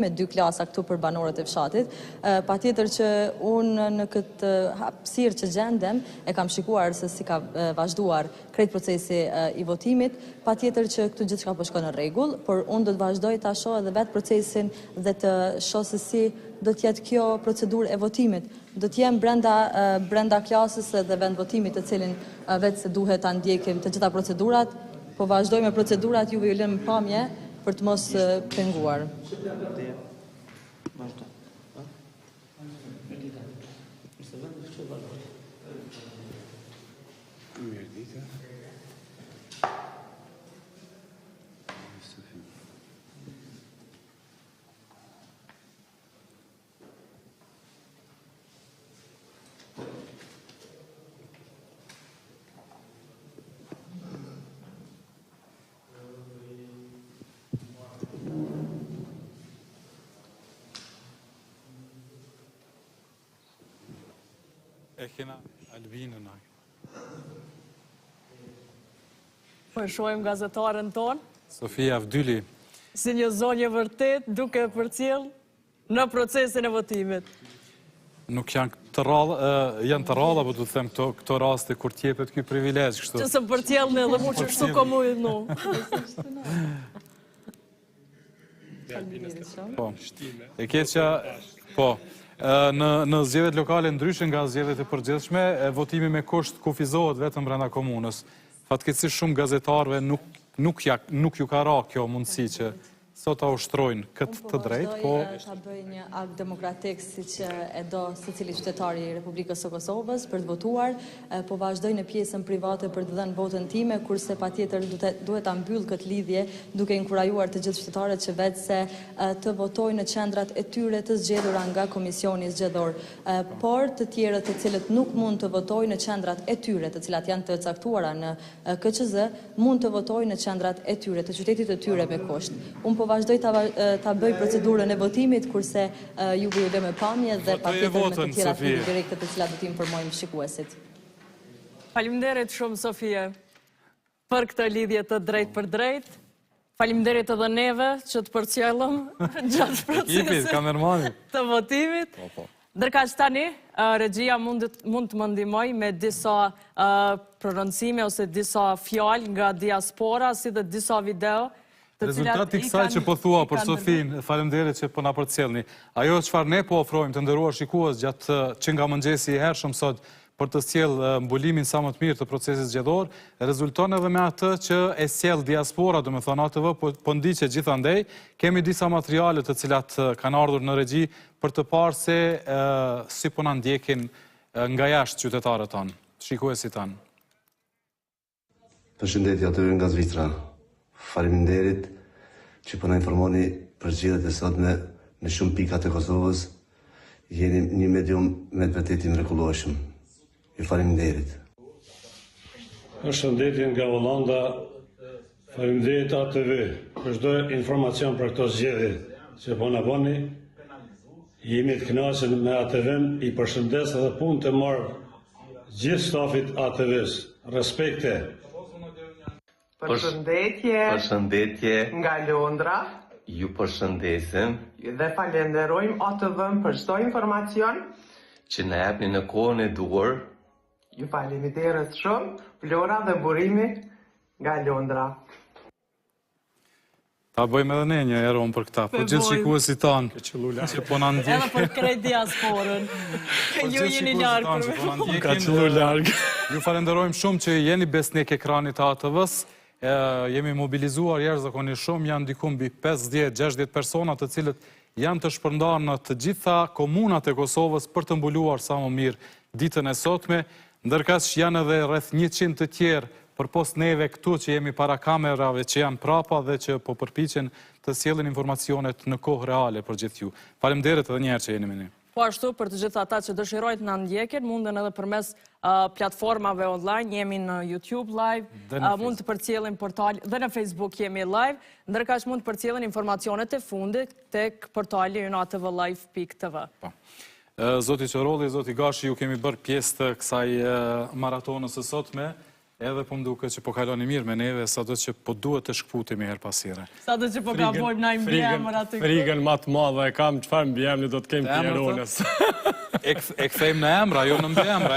me 2 klasa këtu për banorët e fshatit. Patjetër që unë në këtë hapësirë që gjendem e kam shikuar se si ka vazhduar krejt procesi i votimit, patjetër që këtu gjithçka po shkon në rregull, por unë do të vazhdoj ta shoh edhe vetë procesin dhe të shoh se si do të jetë kjo procedurë e votimit. Do të jem brenda klasës dhe vend votimit të cilin vetë se duhet ta ndjekim të gjitha procedurat, po vazhdoj me procedurat, juve ju lëm pamje për të mos penguar. E kena Albinën ai. Po shohim gazetaren ton, Sofia Avdyli. si një zonjë vërtet duke përcjell në procesin e votimit. Nuk janë të rralla, po du të them këto raste kur t'jepet ky privilegj kështu. Që se përcjellni edhe mu që kështu komu i nu. Po. E keqja, po. Në zgjedhjet lokale ndryshe nga zgjedhjet e përgjithshme, votimi me kusht kufizohet vetëm brenda komunës. Fatkeqësisht shumë gazetarëve nuk ju ka ra kjo mundësi që sot ta ushtrojnë këtë të drejtë, po ta bëj një akt demokratik siç e do secili qytetari i Republikës së Kosovës për të votuar, po vazhdoj në pjesën private për të dhënë votën time, kurse patjetër duhet ta mbyll këtë lidhje duke inkurajuar të gjithë qytetarët që vetë se të votojnë në qendrat e tyre të zgjedhura nga komisioni zgjedhor, por të tjerët të cilët nuk mund të votojnë në qendrat e tyre, të cilat janë të caktuara në KQZ, mund të votojnë në qendrat e tyre, të qytetit të tyre me kusht. Unë po vazhdoj ta bëj procedurën e votimit, kurse juve ju lë me pamje dhe patjetër me të tjera fytyrë direkte të cilat do t'i informojmë shikuesit. Faleminderit shumë, Sofie, për këtë lidhje të drejtë për drejtë. Faleminderit edhe neve që të përcjellëm gjatë procesit të votimit. Ndërkaq tani, regjia mund të më ndihmoj me disa prononcime ose disa fjalë nga diaspora, si dhe disa video. Rezultati kësaj që po thua për Sofin, faleminderit që po na përcjellni. Ajo çfarë ne po ofrojmë të nderuar shikues gjatë që nga mëngjesi i hershëm sot për të sjell mbulimin sa më të mirë të procesit zgjedhor, rezulton edhe me atë që e sjell diaspora, domethënë ATV, po ndiqet gjithandej. Kemi disa materiale të cilat kanë ardhur në regji për të parë se si po na ndjekin nga jashtë qytetarët tanë, shikuesit tanë. Përshëndetje aty nga Zvicra. Faleminderit që po na informoni për zgjedhjet e sotme në shumë pika të Kosovës. Jeni një medium me të vërtetë i mrekullueshëm. Ju faleminderit. Përshëndetje nga Hollanda. Faleminderit ATV për çdo informacion për këto zgjedhje që po na bëni. Jemi të kënaqur me ATV-n, i përshëndes edhe punë të marr gjithë stafit ATV-s. Respekte. Përshëndetje nga Londra. Ju përshëndesim Dhe falenderojmë ATV-n për çdo informacion që na japni në kohën e duhur. Ju faleminderit shumë, Flora dhe Burimi nga Londra. Ta bëjmë edhe ne një herë për këta, për gjithë shikuesit tanë që po na ndjekin. Edhe për krejt diasporën. Ju jeni larg. Ka qëllu larg. Ju falenderojmë shumë që jeni besnik ekranit të ATV-s. Jemi mobilizuar jashtëzakonisht shumë, janë diku mbi 50-60 persona të cilët janë të shpërndarë në të gjitha komunat e Kosovës për të mbuluar sa më mirë ditën e sotme, ndërkaq janë edhe rreth 100 të tjerë përpos neve këtu që jemi para kamerave që janë prapa dhe që po përpiqen të sjellin informacionet në kohë reale për gjithë ju. Faleminderit edhe një herë që jeni me ne. Po ashtu, për të gjithë ata që dëshirojnë të na ndjekin, munden edhe përmes platformave online, jemi në YouTube live, mund të përcjellin portali dhe në Facebook jemi live, ndërkaq mund të përcjellin informacionet e fundit tek portali ynë atvlive.tv. Zoti Qorolli, Zoti Gashi, ju kemi bërë pjesë të kësaj maratonës së sotme. Edhe po mduke që po kaloni mirë me neve, sa do që po duhet të shkputemi her pasire. Sa do që po ka bojmë na i mbjemër aty. Frigën ma të madhe e kam, qëfar mbjemni do të kemë Pieronës. E kthejmë në emra, jo në mbjemra.